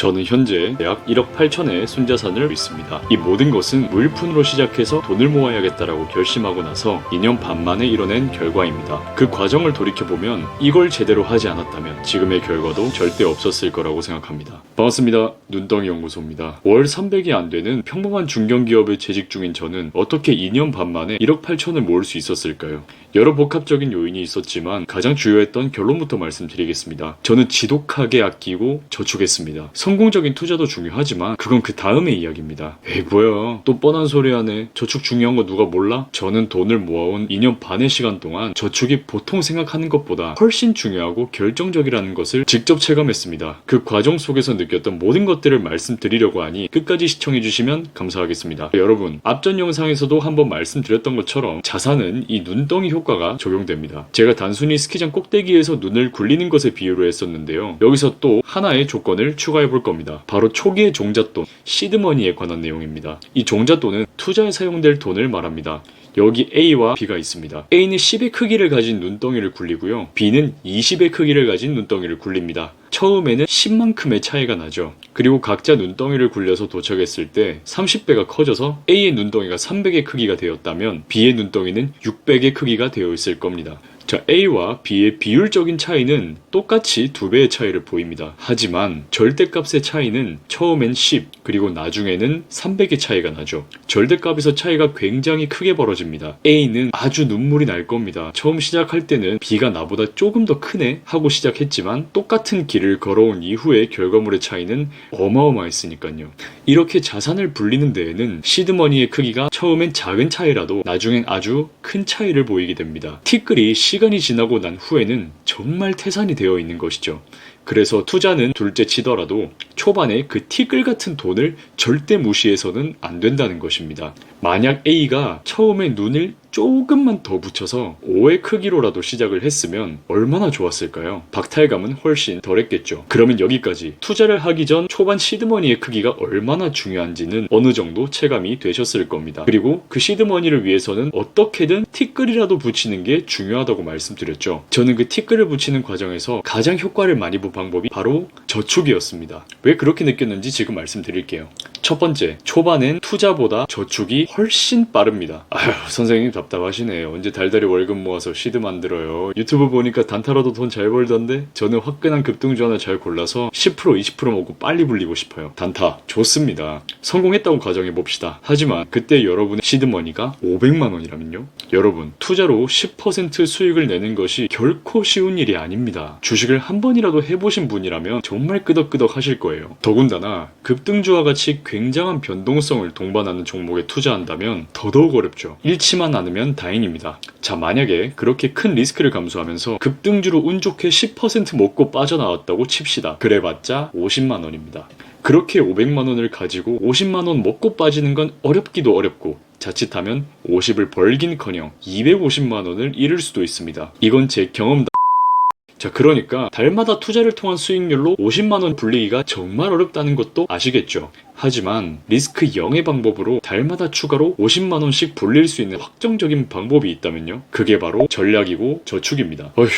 저는 현재 약 1억 8천의 순자산을 있습니다. 이 모든 것은 무일푼으로 시작해서 돈을 모아야겠다라고 결심하고 나서 2년 반 만에 이뤄낸 결과입니다. 그 과정을 돌이켜보면 이걸 제대로 하지 않았다면 지금의 결과도 절대 없었을 거라고 생각합니다. 반갑습니다. 눈덩이 연구소입니다. 월 300이 안 되는 평범한 중견기업에 재직 중인 저는 어떻게 2년 반 만에 1억 8천을 모을 수 있었을까요? 여러 복합적인 요인이 있었지만 가장 주요했던 결론부터 말씀드리겠습니다. 저는 지독하게 아끼고 저축했습니다. 성공적인 투자도 중요하지만 그건 그 다음의 이야기입니다. 에이 뭐야 또 뻔한 소리 하네. 저축 중요한 거 누가 몰라? 저는 돈을 모아온 2년 반의 시간 동안 저축이 보통 생각하는 것보다 훨씬 중요하고 결정적이라는 것을 직접 체감했습니다. 그 과정 속에서 느꼈던 모든 것들을 말씀드리려고 하니 끝까지 시청해주시면 감사하겠습니다. 여러분 앞전 영상에서도 한번 말씀드렸던 것처럼 자산은 이 눈덩이 효과가 적용됩니다. 제가 단순히 스키장 꼭대기에서 눈을 굴리는 것에 비유로 했었는데요. 여기서 또 하나의 조건을 추가해 볼 겁니다. 바로 초기의 종잣돈, 시드머니에 관한 내용입니다. 이 종잣돈은 투자에 사용될 돈을 말합니다. 여기 A와 B가 있습니다. A는 10의 크기를 가진 눈덩이를 굴리고요. B는 20의 크기를 가진 눈덩이를 굴립니다. 처음에는 10만큼의 차이가 나죠. 그리고 각자 눈덩이를 굴려서 도착했을 때 30배가 커져서 A의 눈덩이가 300의 크기가 되었다면 B의 눈덩이는 600의 크기가 되어 있을 겁니다. 자, A와 B의 비율적인 차이는 똑같이 2배의 차이를 보입니다. 하지만 절대값의 차이는 처음엔 10, 그리고 나중에는 300의 차이가 나죠. 절대값에서 차이가 굉장히 크게 벌어집니다. A는 아주 눈물이 날 겁니다. 처음 시작할 때는 B가 나보다 조금 더 크네 하고 시작했지만 똑같은 길을 걸어온 이후의 결과물의 차이는 어마어마했으니까요. 이렇게 자산을 불리는 데에는 시드머니의 크기가 처음엔 작은 차이라도 나중엔 아주 큰 차이를 보이게 됩니다. 티끌이 시간이 지나고 난 후에는 정말 태산이 되어 있는 것이죠. 그래서 투자는 둘째 치더라도 초반에 그 티끌 같은 돈을 절대 무시해서는 안 된다는 것입니다. 만약 A가 처음에 눈을 조금만 더 붙여서 5의 크기로라도 시작을 했으면 얼마나 좋았을까요? 박탈감은 훨씬 덜했겠죠. 그러면 여기까지 투자를 하기 전 초반 시드머니의 크기가 얼마나 중요한지는 어느 정도 체감이 되셨을 겁니다. 그리고 그 시드머니를 위해서는 어떻게든 티끌이라도 붙이는 게 중요하다고 말씀드렸죠. 저는 그 티끌을 붙이는 과정에서 가장 효과를 많이 본 방법이 바로 저축이었습니다. 왜 그렇게 느꼈는지 지금 말씀드릴게요. 첫 번째, 초반엔 투자보다 저축이 훨씬 빠릅니다. 아휴 선생님 답답하시네. 언제 달달이 월급 모아서 시드 만들어요. 유튜브 보니까 단타로도 돈 잘 벌던데 저는 화끈한 급등주 하나 잘 골라서 10% 20% 먹고 빨리 불리고 싶어요. 단타 좋습니다. 성공했다고 가정해봅시다. 하지만 그때 여러분의 시드머니가 500만원이라면요? 여러분 투자로 10% 수익을 내는 것이 결코 쉬운 일이 아닙니다. 주식을 한 번이라도 해보신 분이라면 정말 끄덕끄덕 하실 거예요. 더군다나 급등주와 같이 굉장한 변동성을 동반하는 종목에 투자한다면 더더욱 어렵죠. 잃지만 않으면 다행입니다. 자, 만약에 그렇게 큰 리스크를 감수하면서 급등주로 운 좋게 10% 먹고 빠져나왔다고 칩시다. 그래봤자 50만원입니다. 그렇게 500만원을 가지고 50만원 먹고 빠지는 건 어렵기도 어렵고 자칫하면 50을 벌긴커녕 250만원을 잃을 수도 있습니다. 이건 제 경험담. 자, 그러니까 달마다 투자를 통한 수익률로 50만원 불리기가 정말 어렵다는 것도 아시겠죠? 하지만 리스크 0의 방법으로 달마다 추가로 50만원씩 불릴 수 있는 확정적인 방법이 있다면요? 그게 바로 전략이고 저축입니다. 어휴...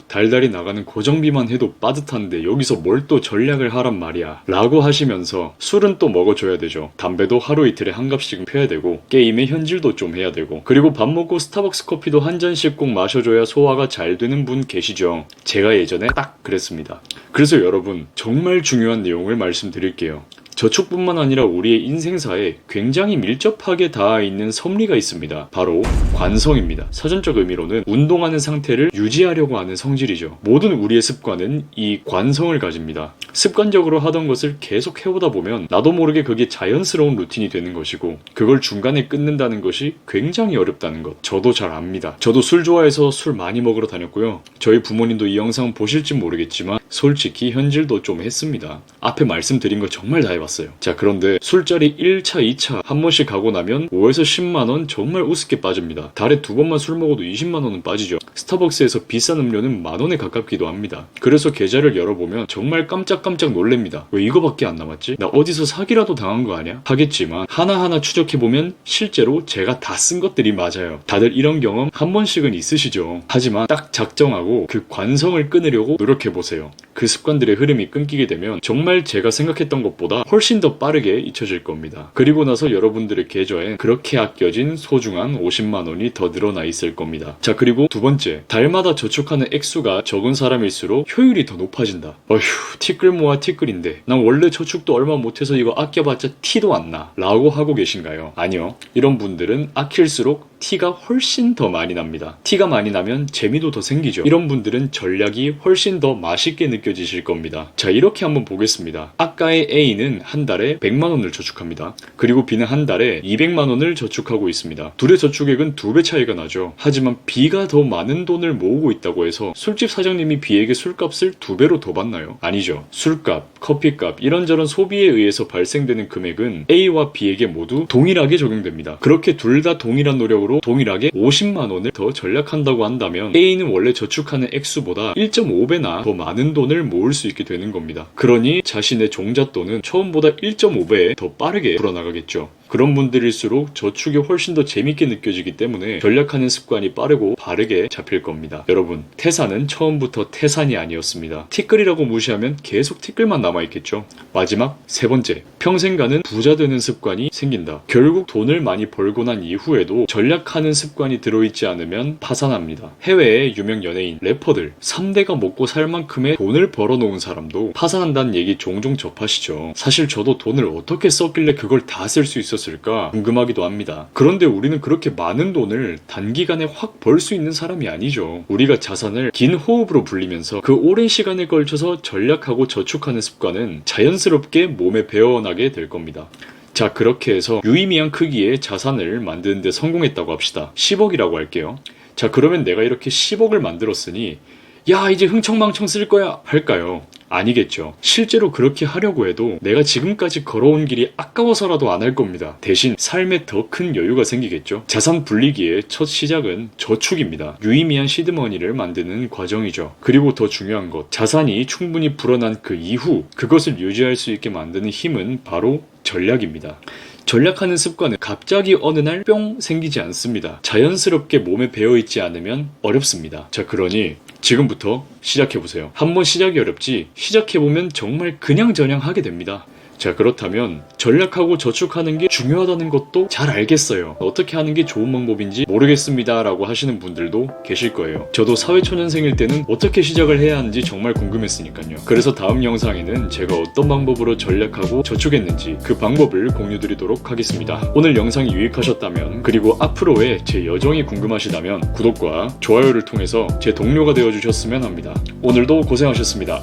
달달이 나가는 고정비만 해도 빠듯한데 여기서 뭘 또 전략을 하란 말이야 라고 하시면서 술은 또 먹어줘야 되죠. 담배도 하루 이틀에 한 갑씩은 펴야 되고 게임의 현질도 좀 해야 되고 그리고 밥 먹고 스타벅스 커피도 한 잔씩 꼭 마셔줘야 소화가 잘 되는 분 계시죠. 제가 예전에 딱 그랬습니다. 그래서 여러분 정말 중요한 내용을 말씀드릴게요. 저축뿐만 아니라 우리의 인생사에 굉장히 밀접하게 닿아있는 섭리가 있습니다. 바로 관성입니다. 사전적 의미로는 운동하는 상태를 유지하려고 하는 성질이죠. 모든 우리의 습관은 이 관성을 가집니다. 습관적으로 하던 것을 계속 해오다 보면 나도 모르게 그게 자연스러운 루틴이 되는 것이고 그걸 중간에 끊는다는 것이 굉장히 어렵다는 것 저도 잘 압니다. 저도 술 좋아해서 술 많이 먹으러 다녔고요. 저희 부모님도 이 영상 보실지 모르겠지만 솔직히 현질도 좀 했습니다. 앞에 말씀드린 거 정말 다 해봤어요. 해봤어요. 자, 그런데 술자리 1차, 2차 한 번씩 가고 나면 5에서 10만원 정말 우습게 빠집니다. 달에 2번만 술 먹어도 20만원은 빠지죠. 스타벅스에서 비싼 음료는 만원에 가깝기도 합니다. 그래서 계좌를 열어보면 정말 깜짝깜짝 놀랍니다. 왜 이거밖에 안 남았지? 나 어디서 사기라도 당한 거 아니야? 하겠지만 하나하나 추적해보면 실제로 제가 다 쓴 것들이 맞아요. 다들 이런 경험 한 번씩은 있으시죠? 하지만 딱 작정하고 그 관성을 끊으려고 노력해보세요. 그 습관들의 흐름이 끊기게 되면 정말 제가 생각했던 것보다 훨씬 더 빠르게 잊혀질 겁니다. 그리고 나서 여러분들의 계좌엔 그렇게 아껴진 소중한 50만원이 더 늘어나 있을 겁니다. 자, 그리고 두 번째, 달마다 저축하는 액수가 적은 사람일수록 효율이 더 높아진다. 어휴, 티끌 모아 티끌인데 난 원래 저축도 얼마 못해서 이거 아껴봤자 티도 안 나 라고 하고 계신가요? 아니요. 이런 분들은 아낄수록 티가 훨씬 더 많이 납니다. 티가 많이 나면 재미도 더 생기죠. 이런 분들은 전략이 훨씬 더 맛있게 느껴지실 겁니다. 자, 이렇게 한번 보겠습니다. 아까의 A는 한 달에 100만원을 저축합니다. 그리고 B는 한 달에 200만원을 저축하고 있습니다. 둘의 저축액은 2배 차이가 나죠. 하지만 B가 더 많은 돈을 모으고 있다고 해서 술집 사장님이 B에게 술값을 2배로 더 받나요? 아니죠. 술값, 커피값, 이런저런 소비에 의해서 발생되는 금액은 A와 B에게 모두 동일하게 적용됩니다. 그렇게 둘 다 동일한 노력으로 동일하게 50만원을 더 절약한다고 한다면 A는 원래 저축하는 액수보다 1.5배나 더 많은 돈을 모을 수 있게 되는 겁니다. 그러니 자신의 종잣돈은 처음보다 1.5배 더 빠르게 불어나가겠죠. 그런 분들일수록 저축이 훨씬 더 재밌게 느껴지기 때문에 전략하는 습관이 빠르고 바르게 잡힐 겁니다. 여러분, 태산은 처음부터 태산이 아니었습니다. 티끌이라고 무시하면 계속 티끌만 남아있겠죠. 마지막 세 번째, 평생 가는 부자 되는 습관이 생긴다. 결국 돈을 많이 벌고 난 이후에도 전략하는 습관이 들어있지 않으면 파산합니다. 해외의 유명 연예인, 래퍼들, 3대가 먹고 살 만큼의 돈을 벌어놓은 사람도 파산한다는 얘기 종종 접하시죠. 사실 저도 돈을 어떻게 썼길래 그걸 다 쓸 수 있었을까 궁금하기도 합니다. 그런데 우리는 그렇게 많은 돈을 단기간에 확 벌 수 있는 사람이 아니죠. 우리가 자산을 긴 호흡으로 불리면서 그 오랜 시간에 걸쳐서 전략하고 저축하는 습관은 자연스럽게 몸에 배어나게 될 겁니다. 자, 그렇게 해서 유의미한 크기의 자산을 만드는 데 성공했다고 합시다. 10억이라고 할게요. 자, 그러면 내가 이렇게 10억을 만들었으니 야, 이제 흥청망청 쓸 거야 할까요? 아니겠죠. 실제로 그렇게 하려고 해도 내가 지금까지 걸어온 길이 아까워서라도 안 할 겁니다. 대신 삶에 더 큰 여유가 생기겠죠. 자산 불리기의 첫 시작은 저축입니다. 유의미한 시드머니를 만드는 과정이죠. 그리고 더 중요한 것, 자산이 충분히 불어난 그 이후 그것을 유지할 수 있게 만드는 힘은 바로 전략입니다. 전략하는 습관은 갑자기 어느 날 뿅 생기지 않습니다. 자연스럽게 몸에 배어있지 않으면 어렵습니다. 자, 그러니 지금부터 시작해보세요. 한번 시작이 어렵지 시작해보면 정말 그냥저냥 하게 됩니다. 자, 그렇다면 전략하고 저축하는 게 중요하다는 것도 잘 알겠어요. 어떻게 하는 게 좋은 방법인지 모르겠습니다 라고 하시는 분들도 계실 거예요. 저도 사회초년생일 때는 어떻게 시작을 해야 하는지 정말 궁금했으니까요. 그래서 다음 영상에는 제가 어떤 방법으로 전략하고 저축했는지 그 방법을 공유드리도록 하겠습니다. 오늘 영상이 유익하셨다면, 그리고 앞으로의 제 여정이 궁금하시다면 구독과 좋아요를 통해서 제 동료가 되어주셨으면 합니다. 오늘도 고생하셨습니다.